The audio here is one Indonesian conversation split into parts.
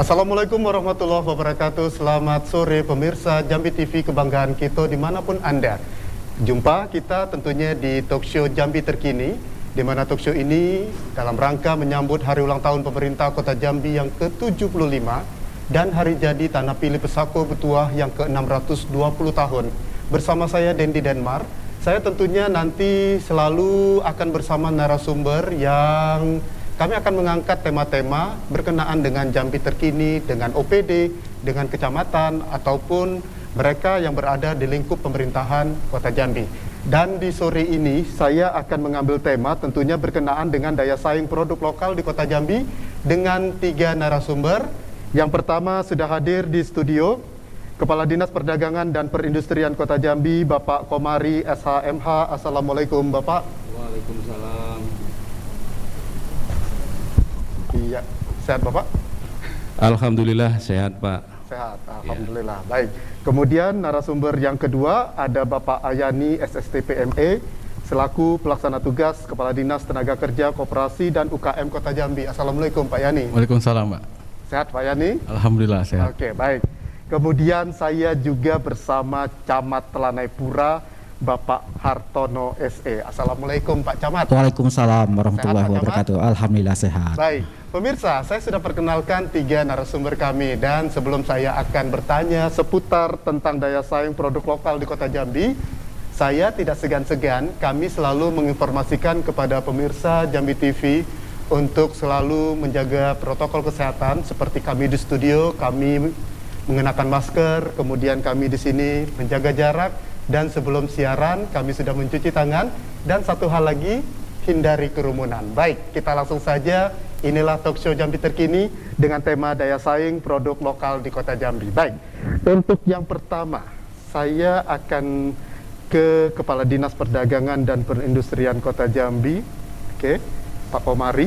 Assalamualaikum warahmatullahi wabarakatuh. Selamat sore pemirsa Jambi TV kebanggaan kita dimanapun Anda. Jumpa kita tentunya di talk show Jambi Terkini, di mana talk show ini dalam rangka menyambut hari ulang tahun pemerintah Kota Jambi yang ke-75 dan hari jadi Tanah Pilih Pesako Betuah yang ke-620 tahun. Bersama saya Dendi Denmar. Saya tentunya nanti selalu akan bersama narasumber yang kami akan mengangkat tema-tema berkenaan dengan Jambi Terkini, dengan OPD, dengan kecamatan, ataupun mereka yang berada di lingkup pemerintahan Kota Jambi. Dan di sore ini saya akan mengambil tema tentunya berkenaan dengan daya saing produk lokal di Kota Jambi dengan 3 narasumber. Yang pertama sudah hadir di studio Kepala Dinas Perdagangan dan Perindustrian Kota Jambi, Bapak Komari SHMH. Assalamualaikum Bapak. Waalaikumsalam. Iya, sehat Bapak? Alhamdulillah sehat Pak. Sehat, Alhamdulillah. Ya. Baik. Kemudian narasumber yang kedua ada Bapak Ayani SST PME selaku pelaksana tugas Kepala Dinas Tenaga Kerja Koperasi dan UKM Kota Jambi. Assalamualaikum Pak Yani. Waalaikumsalam Pak. Sehat Pak Yani? Alhamdulillah sehat. Oke, baik. Kemudian saya juga bersama Camat Telanai Pura, Bapak Hartono SE. Assalamualaikum Pak Camat. Waalaikumsalam warahmatullahi wabarakatuh. Alhamdulillah sehat. Baik, pemirsa, saya sudah perkenalkan 3 narasumber kami, dan sebelum saya akan bertanya seputar tentang daya saing produk lokal di Kota Jambi, saya tidak segan-segan, kami selalu menginformasikan kepada pemirsa Jambi TV untuk selalu menjaga protokol kesehatan. Seperti kami di studio, kami mengenakan masker, kemudian kami di sini menjaga jarak, dan sebelum siaran kami sudah mencuci tangan, dan satu hal lagi, hindari kerumunan. Baik, kita langsung saja. Inilah talk show Jambi Terkini dengan tema daya saing produk lokal di Kota Jambi. Baik, untuk yang pertama saya akan ke Kepala Dinas Perdagangan dan Perindustrian Kota Jambi. Oke, Pak Komari.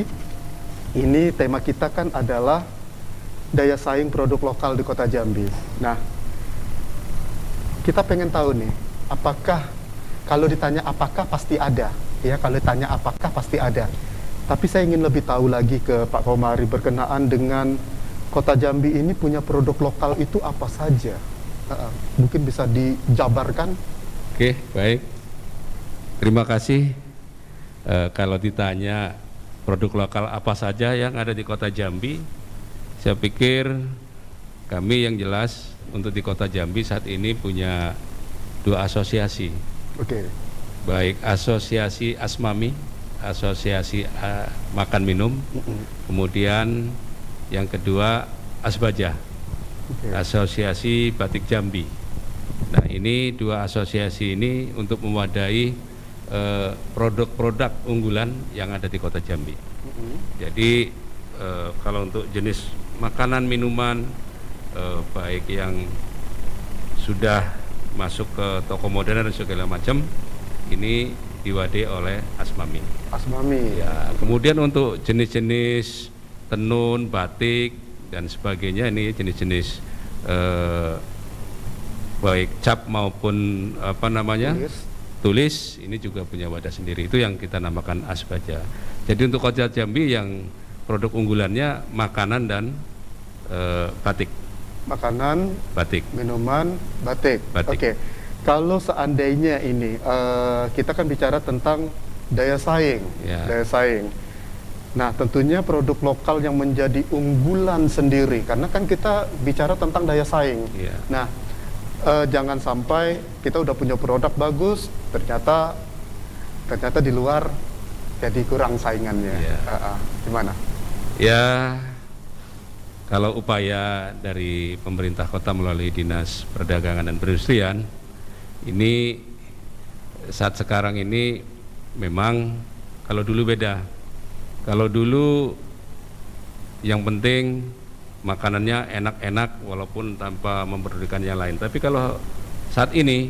Ini tema kita kan adalah daya saing produk lokal di Kota Jambi. Nah, kita pengen tahu nih, apakah kalau ditanya apakah pasti ada, ya kalau ditanya apakah pasti ada. Tapi saya ingin lebih tahu lagi ke Pak Komari berkenaan dengan Kota Jambi ini punya produk lokal itu apa saja? Mungkin bisa dijabarkan. Oke, baik. Terima kasih. Kalau ditanya produk lokal apa saja yang ada di Kota Jambi, saya pikir kami yang jelas untuk di Kota Jambi saat ini punya 2 asosiasi. Oke. Baik asosiasi Asmami, asosiasi makan minum, kemudian yang kedua Asbaja, asosiasi batik Jambi. Nah, ini 2 asosiasi ini untuk mewadai produk-produk unggulan yang ada di Kota Jambi. Jadi kalau untuk jenis makanan minuman baik yang sudah masuk ke toko modern dan segala macam, ini diwadai oleh Asmami. Asmami. Ya, kemudian untuk jenis-jenis tenun, batik dan sebagainya, ini jenis-jenis baik cap maupun tulis, ini juga punya wadah sendiri. Itu yang kita namakan Asbaja. Jadi untuk Kota Jambi yang produk unggulannya makanan dan batik. Makanan, batik, minuman, batik. Oke. Kalau seandainya ini kita kan bicara tentang daya saing, ya. Daya saing. Nah, tentunya produk lokal yang menjadi unggulan sendiri, karena kan kita bicara tentang daya saing. Ya. Nah, jangan sampai kita udah punya produk bagus, ternyata di luar jadi kurang saingannya. Ya. Gimana? Ya, kalau upaya dari pemerintah kota melalui Dinas Perdagangan dan Perindustrian, ini saat sekarang ini memang kalau dulu beda. Kalau dulu yang penting makanannya enak-enak walaupun tanpa memperdulikan yang lain. Tapi kalau saat ini,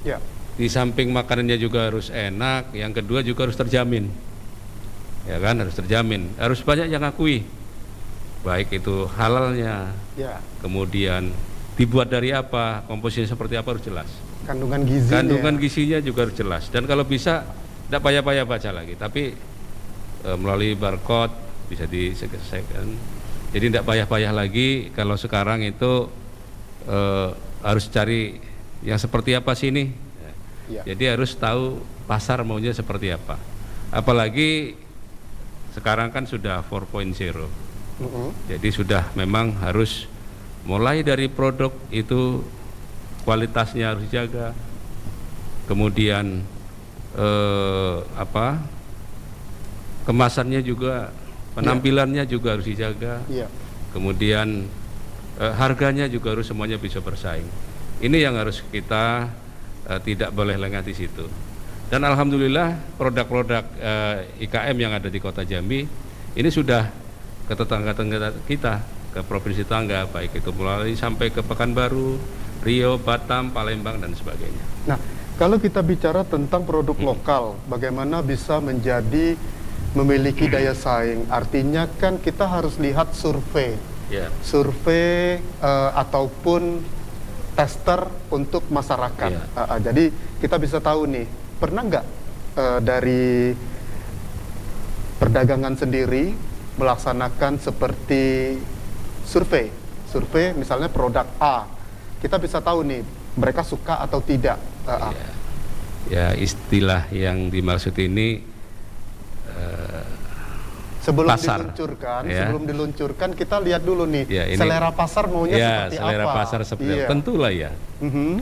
ya, di samping makanannya juga harus enak, yang kedua juga harus terjamin. Ya kan, harus terjamin. Harus banyak yang akui. Baik itu halalnya, ya, kemudian dibuat dari apa, komposisinya seperti apa harus jelas. Kandungan gizinya. Kandungan gizinya juga harus jelas. Dan kalau bisa tidak payah-payah baca lagi, tapi melalui barcode bisa diselesaikan. Jadi tidak payah-payah lagi kalau sekarang itu harus cari yang seperti apa sih ini. Ya. Jadi harus tahu pasar maunya seperti apa. Apalagi sekarang kan sudah 4.0. Jadi sudah memang harus mulai dari produk itu kualitasnya harus dijaga. Kemudian kemasannya juga, penampilannya juga harus dijaga. Kemudian harganya juga harus semuanya bisa bersaing. Ini yang harus kita tidak boleh lengah di situ. Dan alhamdulillah produk-produk IKM yang ada di Kota Jambi ini sudah ke tetangga-tetangga kita, ke provinsi tetangga, baik itu mulai sampai ke Pekanbaru, Riau, Batam, Palembang dan sebagainya. Nah, kalau kita bicara tentang produk lokal, bagaimana bisa menjadi memiliki daya saing? Artinya kan kita harus lihat survei, survei ataupun tester untuk masyarakat. Jadi kita bisa tahu nih, pernah nggak dari perdagangan sendiri melaksanakan seperti survei misalnya produk A, kita bisa tahu nih mereka suka atau tidak. Ya, istilah yang dimaksud ini sebelum pasar, sebelum diluncurkan kita lihat dulu nih selera pasar maunya seperti selera apa. Pasar seperti apa. Tentulah ya.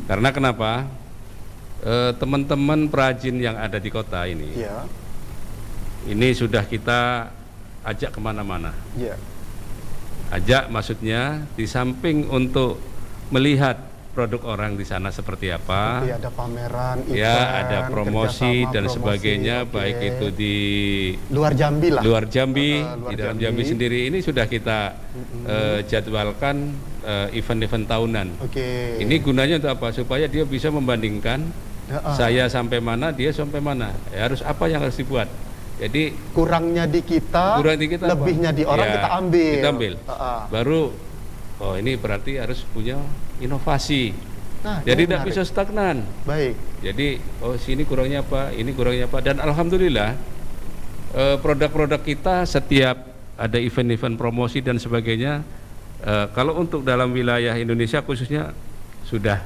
Karena kenapa? Teman-teman perajin yang ada di kota ini, ini sudah kita ajak kemana-mana. Ajak maksudnya di samping untuk melihat produk orang di sana seperti apa, ada pameran, event, ada promosi dan sebagainya, baik itu di luar Jambi lah, di dalam Jambi sendiri ini sudah kita jadwalkan event-event tahunan. Ini gunanya untuk apa? Supaya dia bisa membandingkan saya sampai mana, dia sampai mana, harus apa yang harus dibuat. Jadi kurangnya di kita lebihnya di orang kita ambil. Baru ini berarti harus punya inovasi. Jadi tidak bisa stagnan. Baik. Jadi sini kurangnya apa, ini kurangnya apa. Dan alhamdulillah produk-produk kita setiap ada event-event promosi dan sebagainya. Kalau untuk dalam wilayah Indonesia khususnya sudah,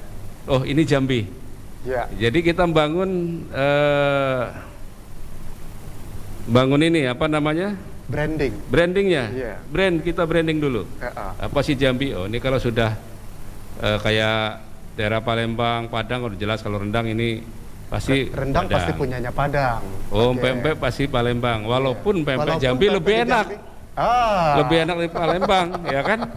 ini Jambi. Jadi kita bangun ini apa namanya? Brandingnya. Brand kita branding dulu. Apa sih Jambi? Ini kalau sudah kayak daerah Palembang, Padang udah jelas. Kalau rendang ini pasti rendang Padang. Pasti punyanya Padang. Pempek pasti Palembang. Walaupun pempek Jambi lebih enak. Lebih enak dari Palembang, ya kan?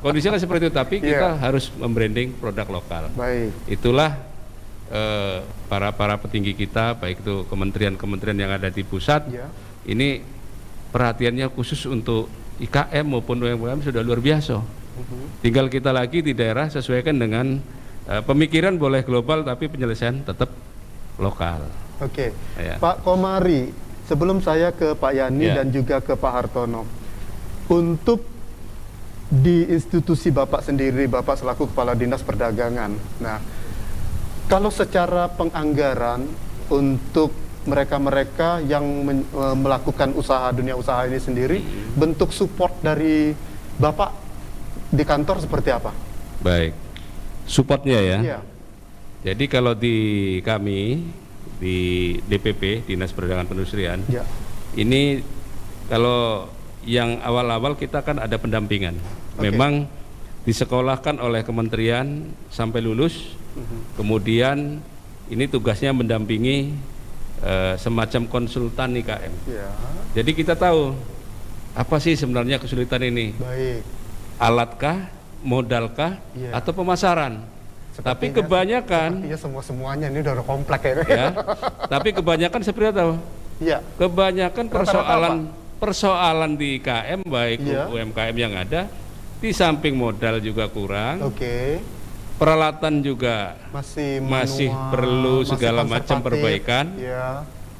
Kondisinya seperti itu, tapi kita harus membranding produk lokal. Baik. Itulah para petinggi kita, baik itu kementerian-kementerian yang ada di pusat. Ini perhatiannya khusus untuk IKM maupun UMKM sudah luar biasa. Tinggal kita lagi di daerah sesuaikan dengan pemikiran boleh global tapi penyelesaian tetap lokal. Pak Komari, sebelum saya ke Pak Yani dan juga ke Pak Hartono, untuk di institusi Bapak sendiri, Bapak selaku Kepala Dinas Perdagangan, kalau secara penganggaran untuk mereka-mereka yang melakukan dunia usaha ini sendiri, bentuk support dari Bapak di kantor seperti apa? Baik, supportnya ya. Jadi kalau di kami di DPP, Dinas Perdagangan Perindustrian, ini kalau yang awal-awal kita kan ada pendampingan. Memang disekolahkan oleh kementerian sampai lulus. Kemudian ini tugasnya mendampingi semacam konsultan IKM. Jadi kita tahu apa sih sebenarnya kesulitan ini. Alatkah, modalkah, atau pemasaran? Tapi kebanyakan semuanya ini udah kompleks ya. Tapi kebanyakan seperti apa? Kebanyakan persoalan di IKM baik UMKM yang ada, di samping modal juga kurang. Peralatan juga masih perlu segala macam perbaikan.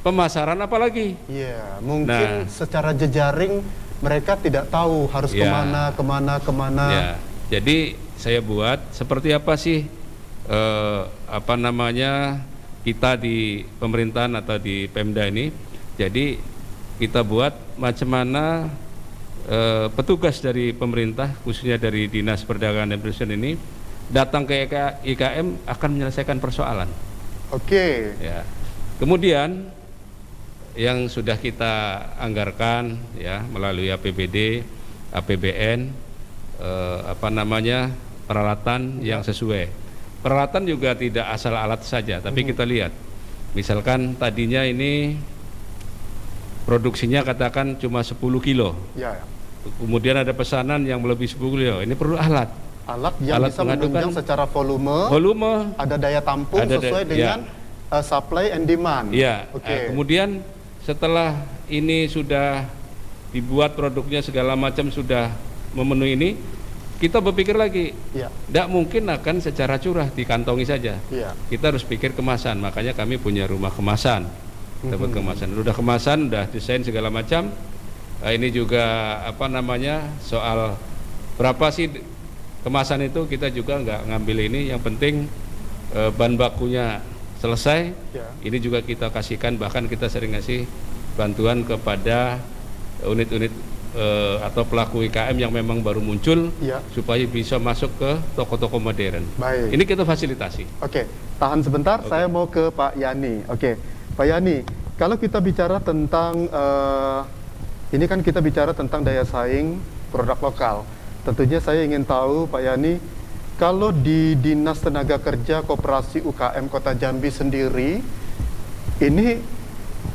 Pemasaran apalagi? Mungkin secara jejaring mereka tidak tahu harus kemana. Jadi saya buat seperti apa sih kita di pemerintahan atau di Pemda ini. Jadi kita buat macam mana petugas dari pemerintah, khususnya dari Dinas Perdagangan dan Perindustrian ini datang ke IKM akan menyelesaikan persoalan. Oke. Ya. Kemudian yang sudah kita anggarkan ya melalui APBD, APBN, peralatan yang sesuai. Peralatan juga tidak asal alat saja, tapi kita lihat, misalkan tadinya ini produksinya katakan cuma 10 kilo. Ya. Kemudian ada pesanan yang melebihi 10 kilo. Ini perlu alat. Alat yang bisa menunjang secara volume, ada daya tampung sesuai dengan supply and demand. Ya. Kemudian setelah ini sudah dibuat produknya segala macam sudah memenuhi ini, kita berpikir lagi, tidak mungkin akan secara curah dikantongi saja. Kita harus pikir kemasan, makanya kami punya rumah kemasan. Dapat kemasan, udah kemasan, udah desain segala macam. Ini juga soal berapa sih kemasan itu kita juga nggak ngambil ini. Yang penting bahan bakunya selesai. Ini juga kita kasihkan, bahkan kita sering ngasih bantuan kepada unit-unit atau pelaku IKM yang memang baru muncul supaya bisa masuk ke toko-toko modern. Baik. Ini kita fasilitasi. Oke, tahan sebentar. Saya mau ke Pak Yani. Oke, Pak Yani, kalau kita bicara tentang ini kan kita bicara tentang daya saing produk lokal. Tentunya saya ingin tahu Pak Yani, kalau di Dinas Tenaga Kerja Koperasi UKM Kota Jambi sendiri, ini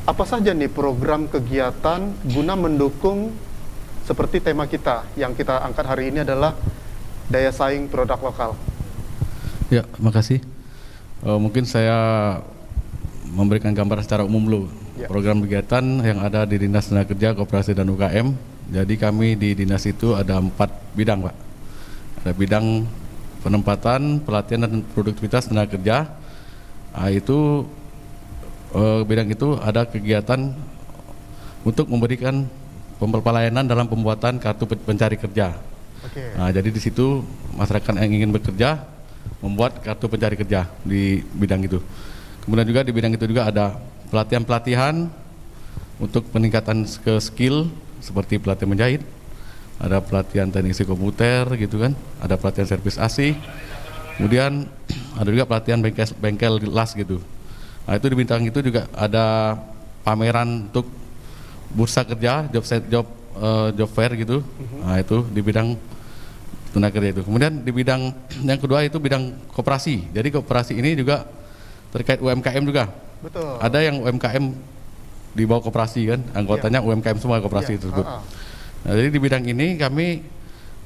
apa saja nih program kegiatan guna mendukung seperti tema kita yang kita angkat hari ini adalah daya saing produk lokal. Ya, makasih. Mungkin saya memberikan gambaran secara umum dulu. Program kegiatan yang ada di Dinas Tenaga Kerja, Koperasi dan UKM. Jadi kami di dinas itu ada 4 bidang, Pak. Ada bidang penempatan, pelatihan dan produktivitas tenaga kerja. Itu bidang itu ada kegiatan untuk memberikan pelayanan dalam pembuatan kartu pencari kerja. Jadi di situ masyarakat yang ingin bekerja membuat kartu pencari kerja di bidang itu. Kemudian juga di bidang itu juga ada pelatihan-pelatihan untuk peningkatan skill seperti pelatihan menjahit, ada pelatihan teknisi komputer gitu kan, ada pelatihan servis AC, kemudian ada juga pelatihan bengkel las gitu. Itu di bidang itu juga ada pameran untuk bursa kerja, job fair gitu. Itu di bidang tenaga kerja itu. Kemudian di bidang yang kedua itu bidang koperasi. Jadi koperasi ini juga terkait UMKM juga. Betul. Ada yang UMKM di bawah koperasi kan, anggotanya UMKM semua koperasi tersebut. Nah, jadi di bidang ini kami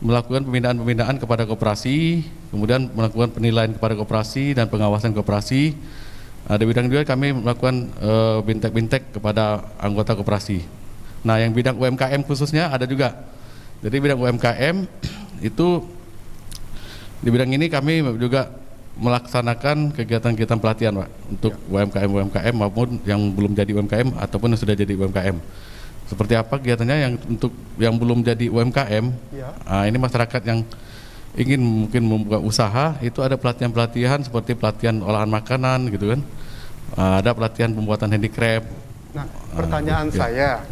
melakukan pembinaan kepada koperasi, kemudian melakukan penilaian kepada koperasi dan pengawasan koperasi. Di bidang juga kami melakukan bintek-bintek kepada anggota koperasi. Nah, yang bidang UMKM khususnya ada juga. Jadi bidang UMKM itu di bidang ini kami juga melaksanakan kegiatan-kegiatan pelatihan, Pak, untuk UMKM maupun yang belum jadi UMKM ataupun yang sudah jadi UMKM. Seperti apa kegiatannya yang untuk yang belum jadi UMKM? Ini masyarakat yang ingin mungkin membuka usaha, itu ada pelatihan-pelatihan seperti pelatihan olahan makanan gitu kan. Ada pelatihan pembuatan handicraft. Nah, pertanyaan saya.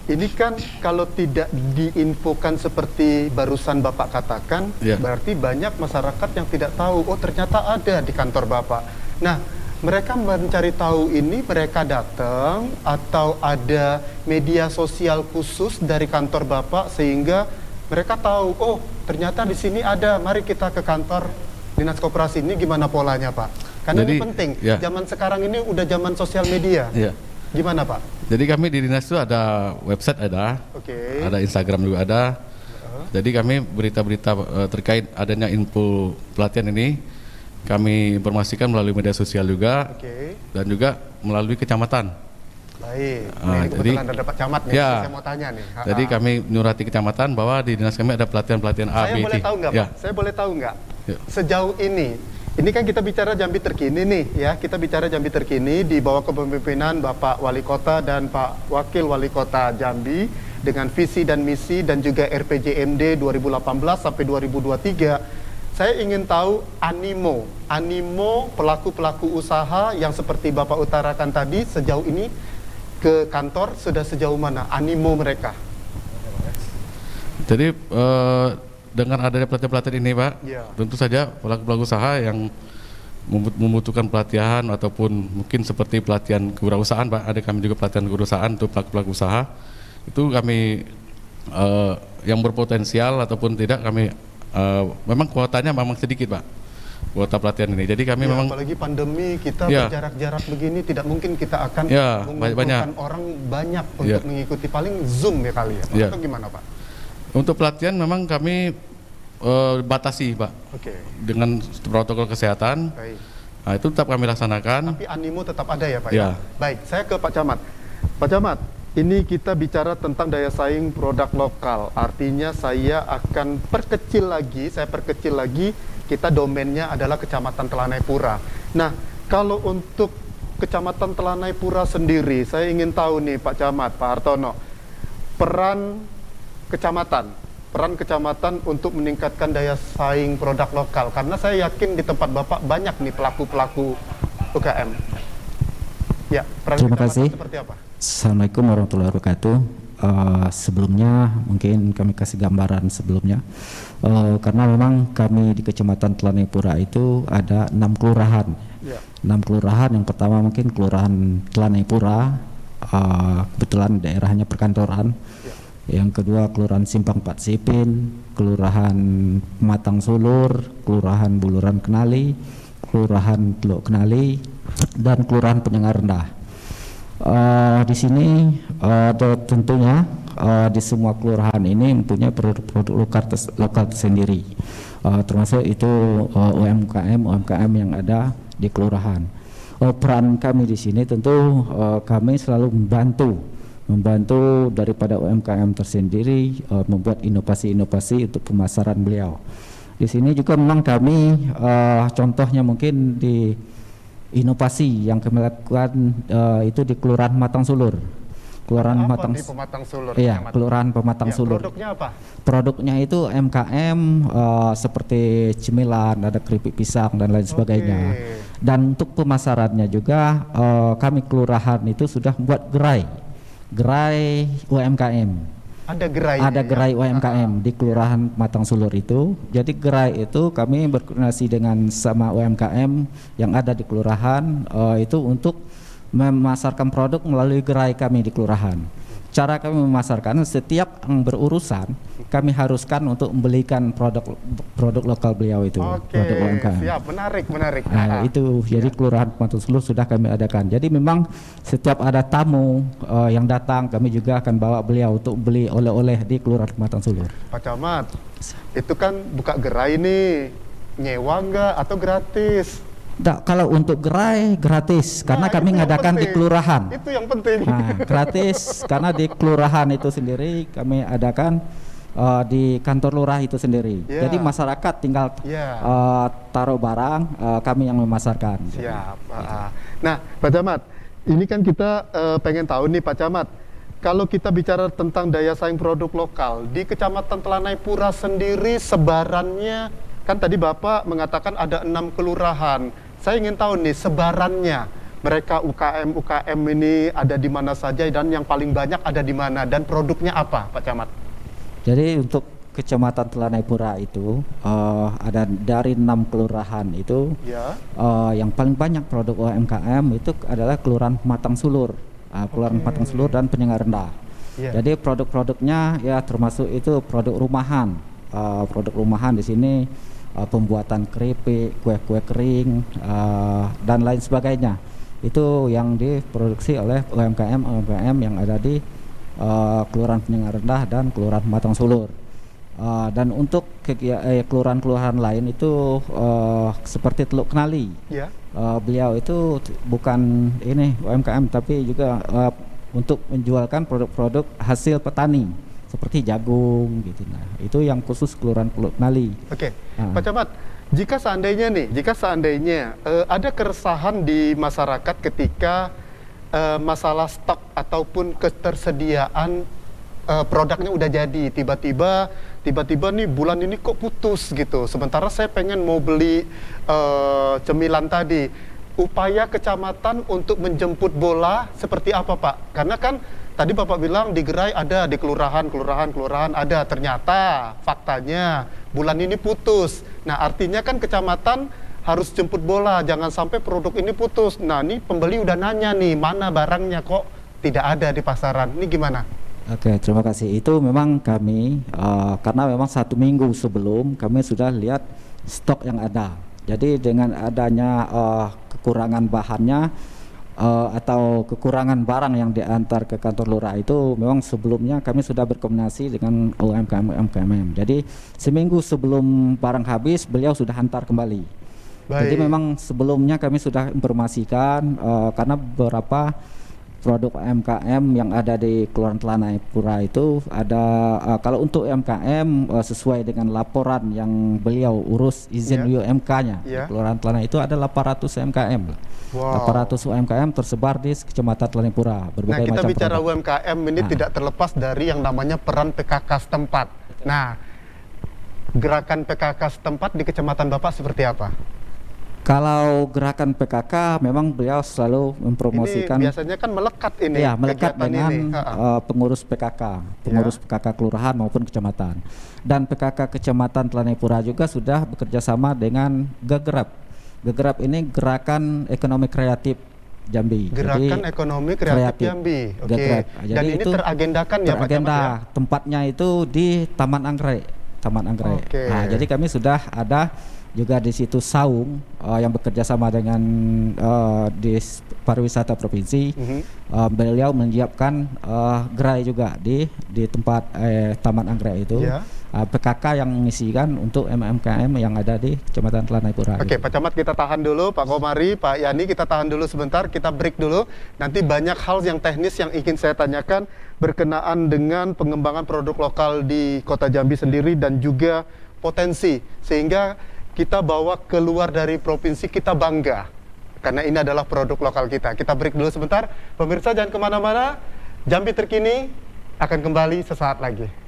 Ini kan kalau tidak diinfokan seperti barusan Bapak katakan, berarti banyak masyarakat yang tidak tahu, oh ternyata ada di kantor Bapak. Nah, mereka mencari tahu ini, mereka datang atau ada media sosial khusus dari kantor Bapak sehingga mereka tahu, oh ternyata di sini ada, mari kita ke kantor Dinas Koperasi ini. Gimana polanya, Pak? Karena ini penting, zaman sekarang ini udah zaman sosial media. Gimana, Pak? Jadi kami di dinas itu ada website, ada Instagram juga ada. Jadi kami berita-berita terkait adanya info pelatihan ini kami informasikan melalui media sosial juga, dan juga melalui kecamatan. Baik, ini kebetulan ada Pak Camat nih, saya mau tanya nih. Jadi kami nyurati kecamatan bahwa di dinas kami ada pelatihan-pelatihan A, B, C. Saya boleh tahu nggak, Pak? Saya boleh tahu nggak? Sejauh ini kan kita bicara Jambi terkini nih, ya. Kita bicara Jambi terkini di bawah kepemimpinan Bapak Wali Kota dan Pak Wakil Wali Kota Jambi dengan visi dan misi dan juga RPJMD 2018 sampai 2023. Saya ingin tahu animo pelaku-pelaku usaha yang seperti Bapak utarakan tadi sejauh ini ke kantor sudah sejauh mana animo mereka? Jadi dengan adanya pelatihan-pelatihan ini Pak, Ya. tentu saja pelaku-pelaku usaha yang membutuhkan pelatihan ataupun mungkin seperti pelatihan kewirausahaan Pak, ada kami juga pelatihan kewirausahaan untuk pelaku-pelaku usaha, itu kami yang berpotensial ataupun tidak kami memang kuotanya memang sedikit Pak, kuota pelatihan ini. Jadi kami Ya, memang apalagi pandemi kita Ya. berjarak-jarak begini tidak mungkin kita akan Ya, mengumpulkan banyak. orang banyak Ya. untuk mengikuti, paling Zoom ya kali ya Pak? Ya. Atau gimana Pak? untuk pelatihan memang kami batasi Pak Oke, dengan protokol kesehatan. baik. Nah, itu tetap kami laksanakan. Tapi animo tetap ada ya Pak Ya. Baik, saya ke Pak Camat. Pak Camat, ini kita bicara tentang daya saing produk lokal. Artinya saya akan perkecil lagi, kita domainnya adalah Kecamatan Telanai Pura. Nah, kalau untuk Kecamatan Telanai Pura sendiri, saya ingin tahu nih Pak Camat, Pak Hartono, peran kecamatan untuk meningkatkan daya saing produk lokal, karena saya yakin di tempat Bapak banyak nih pelaku-pelaku UKM. Ya, peran Terima kecamatan kasih. seperti apa? Assalamualaikum warahmatullahi wabarakatuh. Sebelumnya mungkin kami kasih gambaran sebelumnya, karena memang kami di Kecamatan Telanai Pura itu ada 6 kelurahan. Ya. 6 kelurahan, yang pertama mungkin Kelurahan Telanai Pura, kebetulan daerahnya perkantoran. Yang kedua Kelurahan Simpang 4 Sipin, Kelurahan Pematang Sulur, Kelurahan Buluran Kenali, Kelurahan Teluk Kenali, dan Kelurahan Penyengat Rendah. Di sini tentunya di semua kelurahan ini mempunyai produk-produk lokal tersendiri, termasuk itu UMKM yang ada di kelurahan. Peran kami di sini tentu kami selalu membantu daripada UMKM tersendiri membuat inovasi-inovasi untuk pemasaran beliau. Di sini juga memang kami contohnya mungkin di inovasi yang kami lakukan itu di Kelurahan Pematang Sulur. Kelurahan Apa Pematang di Pematang Sulur? Iya, Camat? Kelurahan Pematang Ya, Sulur. produknya apa? Produknya itu UMKM seperti cemilan, ada keripik pisang dan lain sebagainya. Oke. Dan untuk pemasarannya juga kami kelurahan itu sudah membuat gerai UMKM. Ada gerai. Ada gerai UMKM di Kelurahan Pematang Sulur itu. Jadi gerai itu kami berkoordinasi dengan sama UMKM yang ada di kelurahan itu untuk memasarkan produk melalui gerai kami di kelurahan. Cara kami memasarkan, setiap yang berurusan kami haruskan untuk membelikan produk lokal beliau itu, Oke, produk UMKM. siap, menarik. Nah, itu jadi Kelurahan Pematang Sulur sudah kami adakan. Jadi memang setiap ada tamu yang datang, kami juga akan bawa beliau untuk beli oleh-oleh di Kelurahan Pematang Sulur. Pak Camat, itu kan buka gerai nih, nyewa nggak atau gratis? Kalau untuk gerai gratis, karena Nah, kami itu yang ngadakan di penting. kelurahan. Itu yang penting. Nah, gratis karena di kelurahan itu sendiri kami adakan di kantor lurah itu sendiri. Ya. Jadi masyarakat tinggal Ya. taruh barang, kami yang memasarkan. Siap. Nah, Pak Camat, ini kan kita pengen tahu nih Pak Camat, kalau kita bicara tentang daya saing produk lokal di Kecamatan Telanai Pura sendiri sebarannya, kan tadi Bapak mengatakan ada 6 kelurahan. Saya ingin tahu nih sebarannya, mereka UKM ini ada di mana saja dan yang paling banyak ada di mana dan produknya apa, Pak Camat? Jadi untuk Kecamatan Telanai Pura itu ada dari 6 kelurahan itu Ya. yang paling banyak produk UMKM itu adalah Kelurahan Pematang Sulur, Kelurahan Pematang Sulur dan Penyengat Rendah. Ya. Jadi produk-produknya ya termasuk itu produk rumahan. Produk rumahan di sini pembuatan keripik, kue-kue kering dan lain sebagainya. Itu yang diproduksi oleh UMKM yang ada di Kelurahan Penyengat Rendah dan Kelurahan Pematang Sulur. Dan untuk kelurahan-kelurahan lain itu seperti Teluk Kenali. Ya. Beliau itu bukan ini UMKM tapi juga untuk menjualkan produk-produk hasil petani seperti jagung gitu. Nah, itu yang khusus Kelurahan Teluk Kenali. Oke, Pak Camat, jika seandainya ada keresahan di masyarakat ketika masalah stok ataupun ketersediaan produknya udah jadi, tiba-tiba nih bulan ini kok putus gitu. Sementara saya pengen mau beli cemilan tadi. Upaya kecamatan untuk menjemput bola seperti apa, Pak? Karena kan tadi Bapak bilang di gerai ada, di kelurahan ada. Ternyata faktanya bulan ini putus. Nah, artinya kan kecamatan harus jemput bola, jangan sampai produk ini putus. Nah, ini pembeli udah nanya nih, mana barangnya kok tidak ada di pasaran. Ini gimana? Oke, terima kasih. Itu memang kami, karena memang 1 minggu sebelum kami sudah lihat stok yang ada. Jadi dengan adanya kekurangan bahannya, atau kekurangan barang yang diantar ke kantor lurah itu, memang sebelumnya kami sudah berkoordinasi dengan UMKM. Jadi seminggu sebelum barang habis beliau sudah hantar kembali. Jadi memang sebelumnya kami sudah informasikan, karena beberapa produk UMKM yang ada di Kelurahan Telanai Pura itu ada, kalau untuk UMKM sesuai dengan laporan yang beliau urus izin UMK-nya di Kelurahan Telanai itu ada 800 UMKM. 800 UMKM tersebar di Kecamatan Telanai Pura. Nah, kita bicara produk UMKM ini tidak terlepas dari yang namanya peran PKK setempat. Nah, gerakan PKK setempat di kecamatan Bapak seperti apa? Kalau gerakan PKK memang beliau selalu mempromosikan. Ini biasanya kan melekat ini. Iya, melekat dengan pengurus PKK, pengurus PKK kelurahan maupun kecamatan. Dan PKK Kecamatan Telanai Pura juga sudah bekerja sama dengan Gegrab. Gegrab ini Gerakan Ekonomi Kreatif Jambi. Gerakan Ekonomi Kreatif Jambi. Oke. Dan ini teragendakan ya Pak Camat ya? Tempatnya itu di Taman Anggrek. Nah, jadi kami sudah ada juga di situ Saung yang bekerja sama dengan di pariwisata provinsi. Beliau menyiapkan gerai juga di tempat Taman Anggrek itu. PKK yang mengisikan untuk MMKM yang ada di Kecamatan Telanai Pura. Oke, Pak Camat kita tahan dulu, Pak Komari, Pak Yani kita tahan dulu sebentar, kita break dulu. Nanti banyak hal yang teknis yang ingin saya tanyakan berkenaan dengan pengembangan produk lokal di Kota Jambi sendiri dan juga potensi sehingga kita bawa keluar dari provinsi kita bangga karena ini adalah produk lokal kita. Kita break dulu sebentar. Pemirsa jangan kemana-mana. Jambi Terkini akan kembali sesaat lagi.